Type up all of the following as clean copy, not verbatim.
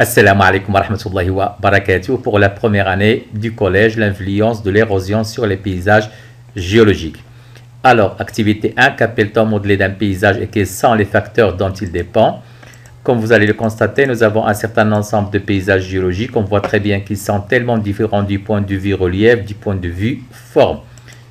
Assalamu alaikum wa rahmatullahi wa barakatuh. Pour la première année du collège, l'influence de l'érosion sur les paysages géologiques. Alors, activité 1, qu'appelle-t-on modeler d'un paysage et quels sont les facteurs dont il dépend? Comme vous allez le constater, nous avons un certain ensemble de paysages géologiques. On voit très bien qu'ils sont tellement différents du point de vue relief, du point de vue forme.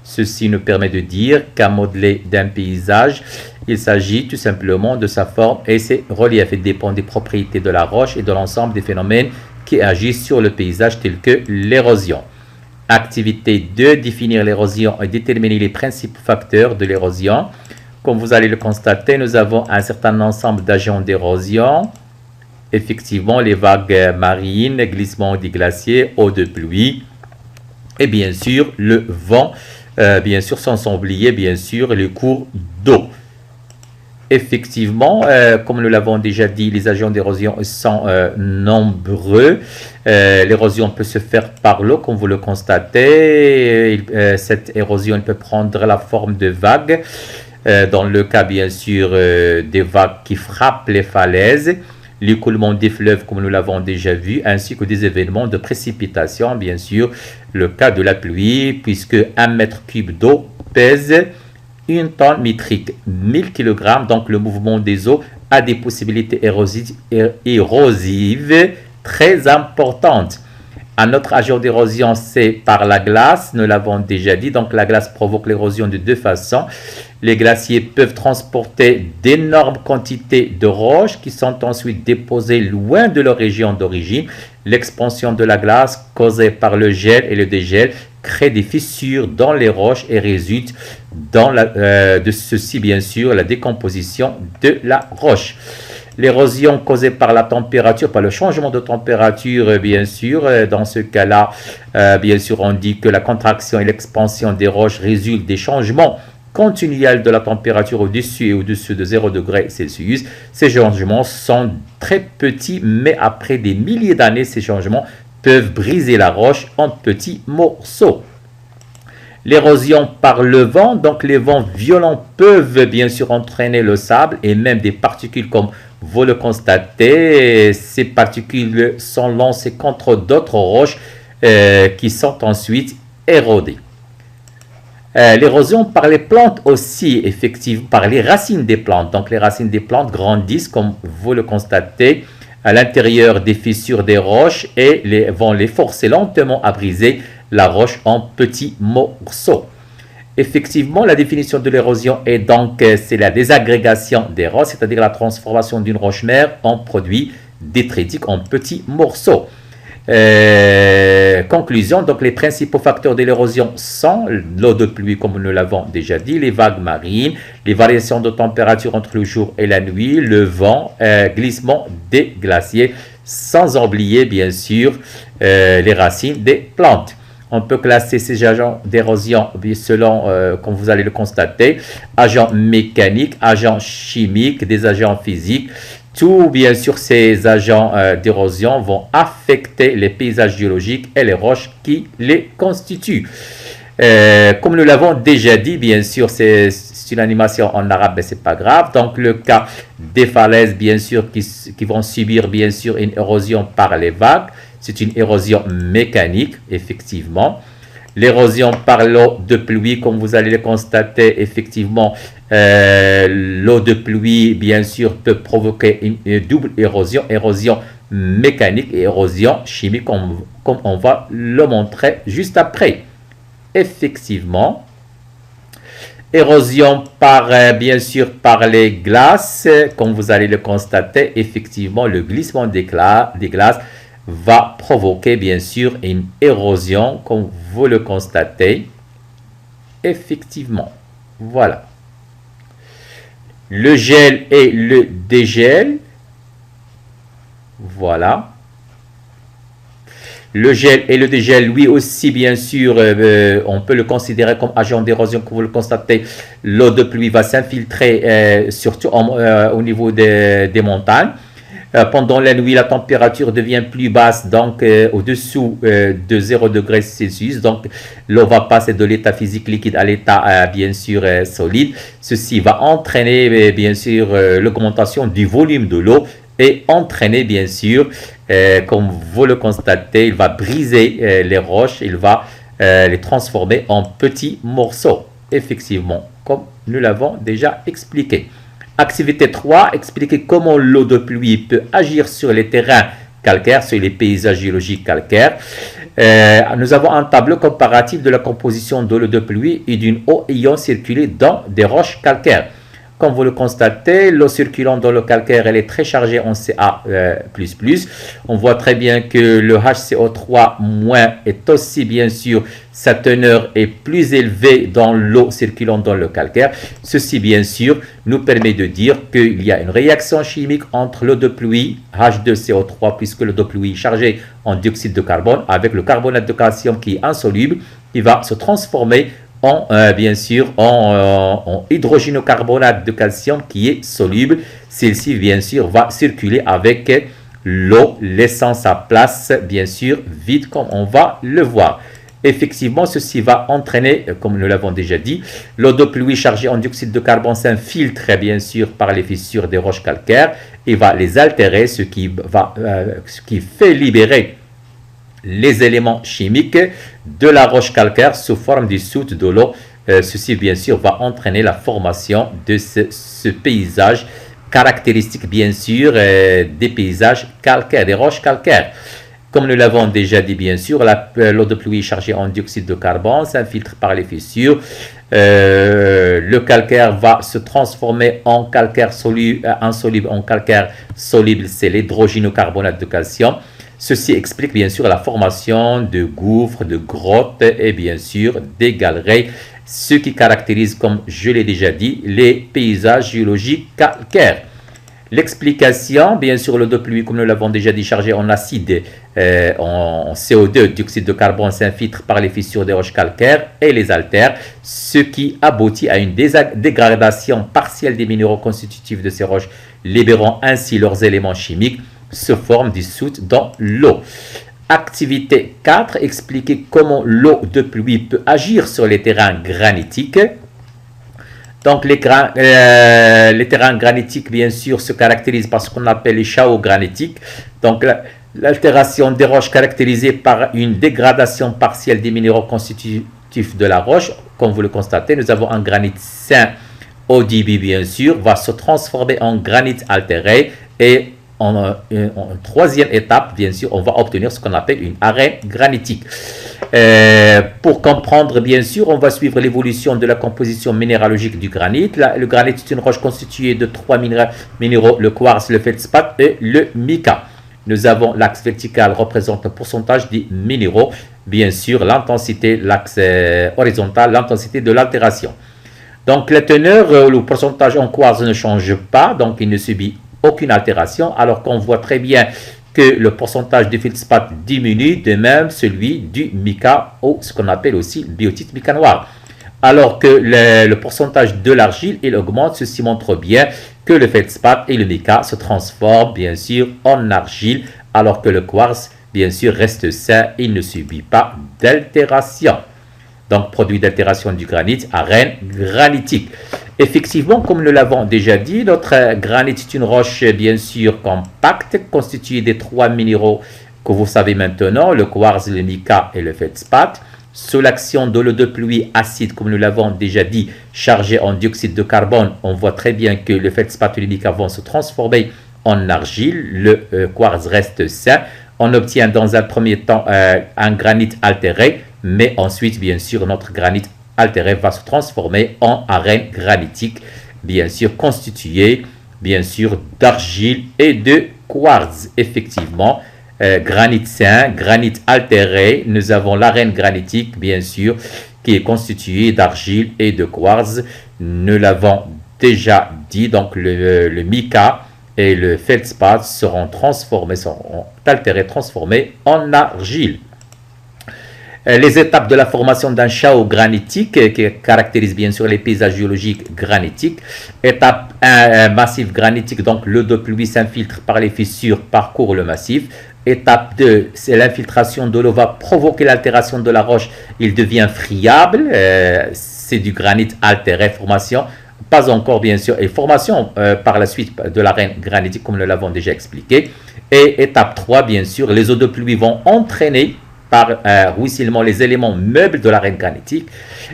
Ceci nous permet de dire qu'à modeler d'un paysage, il s'agit tout simplement de sa forme et ses reliefs. Il dépend des propriétés de la roche et de l'ensemble des phénomènes qui agissent sur le paysage tels que l'érosion. Activité 2, définir l'érosion et déterminer les principaux facteurs de l'érosion. Comme vous allez le constater, nous avons un certain ensemble d'agents d'érosion. Effectivement, les vagues marines, glissement des glaciers, eau de pluie et bien sûr le vent. Bien sûr, sans oublier, bien sûr, les cours d'eau. Effectivement, comme nous l'avons déjà dit, les agents d'érosion sont nombreux. L'érosion peut se faire par l'eau, comme vous le constatez. Cette érosion peut prendre la forme de vagues. Dans le cas, bien sûr, des vagues qui frappent les falaises, l'écoulement des fleuves, comme nous l'avons déjà vu, ainsi que des événements de précipitation, bien sûr, le cas de la pluie, puisque 1 mètre cube d'eau pèse 1 tonne métrique, 1000 kg, donc le mouvement des eaux a des possibilités érosives très importantes. Un autre agent d'érosion, c'est par la glace, nous l'avons déjà dit, donc la glace provoque l'érosion de deux façons. Les glaciers peuvent transporter d'énormes quantités de roches qui sont ensuite déposées loin de leur région d'origine. L'expansion de la glace causée par le gel et le dégel crée des fissures dans les roches et résulte de ceci, bien sûr, la décomposition de la roche. L'érosion causée par la température, par le changement de température, bien sûr. Dans ce cas-là, bien sûr, on dit que la contraction et l'expansion des roches résultent des changements continuels de la température au-dessus et au-dessous de 0 degré Celsius. Ces changements sont très petits, mais après des milliers d'années, ces changements peuvent briser la roche en petits morceaux. L'érosion par le vent, donc les vents violents peuvent bien sûr entraîner le sable et même des particules comme vous le constatez. Ces particules sont lancées contre d'autres roches qui sont ensuite érodées. L'érosion par les plantes aussi, effectivement, par les racines des plantes. Donc les racines des plantes grandissent, comme vous le constatez, à l'intérieur des fissures des roches et vont les forcer lentement à briser la roche en petits morceaux. Effectivement, la définition de l'érosion est donc c'est la désagrégation des roches, c'est-à-dire la transformation d'une roche mère en produit détritique en petits morceaux. Conclusion, donc les principaux facteurs de l'érosion sont l'eau de pluie, comme nous l'avons déjà dit, les vagues marines, les variations de température entre le jour et la nuit, le vent, glissement des glaciers, sans oublier bien sûr les racines des plantes. On peut classer ces agents d'érosion selon, comme vous allez le constater, agents mécaniques, agents chimiques, des agents physiques. Tout, bien sûr, ces agents d'érosion vont affecter les paysages géologiques et les roches qui les constituent. Comme nous l'avons déjà dit, bien sûr, c'est une animation en arabe, mais ce n'est pas grave. Donc, le cas des falaises, bien sûr, qui vont subir, bien sûr, une érosion par les vagues. C'est une érosion mécanique, effectivement. L'érosion par l'eau de pluie, comme vous allez le constater, effectivement, l'eau de pluie, bien sûr, peut provoquer une double érosion, érosion mécanique et érosion chimique, comme on va le montrer juste après. Effectivement, érosion par, bien sûr, par les glaces, comme vous allez le constater, effectivement, le glissement des glaces va provoquer bien sûr une érosion, comme vous le constatez. Effectivement, voilà. Le gel et le dégel, voilà. Le gel et le dégel, lui aussi, bien sûr, on peut le considérer comme agent d'érosion. Comme vous le constatez, l'eau de pluie va s'infiltrer, surtout au niveau des montagnes. Pendant la nuit, la température devient plus basse, donc au-dessous de 0 degré Celsius. Donc, l'eau va passer de l'état physique liquide à l'état, bien sûr, solide. Ceci va entraîner, bien sûr, l'augmentation du volume de l'eau et entraîner bien sûr, comme vous le constatez, il va briser les roches, il va les transformer en petits morceaux, effectivement, comme nous l'avons déjà expliqué. Activité 3, expliquer comment l'eau de pluie peut agir sur les terrains calcaires, sur les paysages géologiques calcaires. Nous avons un tableau comparatif de la composition de l'eau de pluie et d'une eau ayant circulé dans des roches calcaires. Comme vous le constatez, l'eau circulant dans le calcaire, elle est très chargée en Ca++. On voit très bien que le HCO3- est aussi, bien sûr, sa teneur est plus élevée dans l'eau circulant dans le calcaire. Ceci, bien sûr, nous permet de dire qu'il y a une réaction chimique entre l'eau de pluie, H2CO3, puisque l'eau de pluie est chargée en dioxyde de carbone, avec le carbonate de calcium qui est insoluble, qui va se transformer bien sûr, en hydrogénocarbonate de calcium qui est soluble. Celle-ci, bien sûr, va circuler avec l'eau, laissant sa place, bien sûr, vide, comme on va le voir. Effectivement, ceci va entraîner, comme nous l'avons déjà dit, l'eau de pluie chargée en dioxyde de carbone s'infiltre, bien sûr, par les fissures des roches calcaires et va les altérer, ce qui fait libérer les éléments chimiques de la roche calcaire sous forme de soute de l'eau. Ceci, bien sûr, va entraîner la formation de ce paysage caractéristique, bien sûr, des paysages calcaires, des roches calcaires. Comme nous l'avons déjà dit, bien sûr, l'eau de pluie chargée en dioxyde de carbone s'infiltre par les fissures. Le calcaire va se transformer en calcaire insoluble en calcaire soluble, c'est l'hydrogénocarbonate de calcium. Ceci explique bien sûr la formation de gouffres, de grottes et bien sûr des galeries, ce qui caractérise, comme je l'ai déjà dit, les paysages géologiques calcaires. L'explication, bien sûr, l'eau de pluie, comme nous l'avons déjà dit, chargée en acide, en CO2, dioxyde de carbone, s'infiltre par les fissures des roches calcaires et les altère, ce qui aboutit à une dégradation partielle des minéraux constitutifs de ces roches, libérant ainsi leurs éléments chimiques, se forme dissoute dans l'eau. Activité 4, expliquer comment l'eau de pluie peut agir sur les terrains granitiques. Donc les terrains granitiques, bien sûr, se caractérisent par ce qu'on appelle les chaos granitiques. Donc l'altération des roches caractérisée par une dégradation partielle des minéraux constitutifs de la roche. Comme vous le constatez, nous avons un granit sain au débit, bien sûr, va se transformer en granit altéré et en troisième étape, bien sûr, on va obtenir ce qu'on appelle une arène granitique. Pour comprendre, bien sûr, on va suivre l'évolution de la composition minéralogique du granit. Le granit est une roche constituée de trois minéraux, le quartz, le feldspath et le mica. Nous avons l'axe vertical représente le pourcentage des minéraux, bien sûr, l'intensité, l'axe horizontal, l'intensité de l'altération. Donc, la teneur, le pourcentage en quartz ne change pas, donc il ne subit aucune altération, alors qu'on voit très bien que le pourcentage de feldspath diminue, de même celui du mica, ou ce qu'on appelle aussi le biotite mica noir. Alors que le pourcentage de l'argile, il augmente, ceci montre bien que le feldspath et le mica se transforment bien sûr en argile, alors que le quartz, bien sûr, reste sain, il ne subit pas d'altération. Donc, produit d'altération du granit, arène granitique. Effectivement, comme nous l'avons déjà dit, notre granit est une roche bien sûr compacte, constituée des trois minéraux que vous savez maintenant, le quartz, le mica et le feldspath. Sous l'action de l'eau de pluie acide, comme nous l'avons déjà dit, chargée en dioxyde de carbone, on voit très bien que le feldspath et le mica vont se transformer en argile. Le quartz reste sain. On obtient dans un premier temps un granit altéré, mais ensuite, bien sûr, notre granit altéré va se transformer en arène granitique, bien sûr constituée, bien sûr, d'argile et de quartz. Effectivement, granit sain, granit altéré, nous avons l'arène granitique, bien sûr, qui est constituée d'argile et de quartz. Nous l'avons déjà dit, donc le mica et le feldspath seront altérés, transformés en argile. Les étapes de la formation d'un chao granitique qui caractérise bien sûr les paysages géologiques granitiques. Étape 1, massif granitique, donc l'eau de pluie s'infiltre par les fissures, parcourt le massif. Étape 2, c'est l'infiltration de l'eau va provoquer l'altération de la roche, il devient friable, c'est du granit altéré, formation pas encore bien sûr, et formation par la suite de l'arène granitique comme nous l'avons déjà expliqué. Et étape 3, bien sûr, les eaux de pluie vont entraîner par ruissellement les éléments meubles de l'arène granitique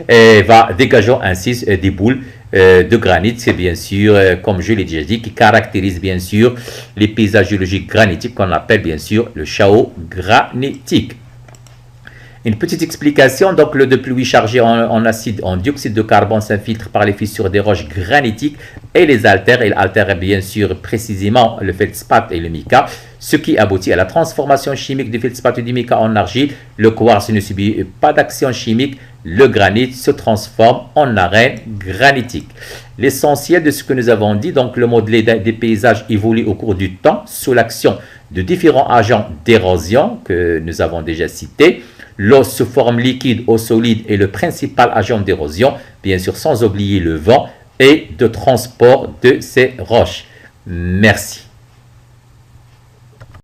et va dégageant ainsi des boules de granit, c'est bien sûr, comme je l'ai déjà dit, qui caractérise bien sûr les paysages géologiques granitiques qu'on appelle bien sûr le chaos granitique. Une petite explication, donc l'eau de pluie chargée en acide, en dioxyde de carbone s'infiltre par les fissures des roches granitiques et les altère. Elle altère bien sûr précisément le feldspath et le mica, ce qui aboutit à la transformation chimique du feldspath et du mica en argile. Le quartz ne subit pas d'action chimique, le granit se transforme en arène granitique. L'essentiel de ce que nous avons dit, donc le modèle des paysages évolue au cours du temps sous l'action de différents agents d'érosion que nous avons déjà cités. L'eau sous forme liquide ou solide est le principal agent d'érosion, bien sûr sans oublier le vent et de transport de ces roches. Merci.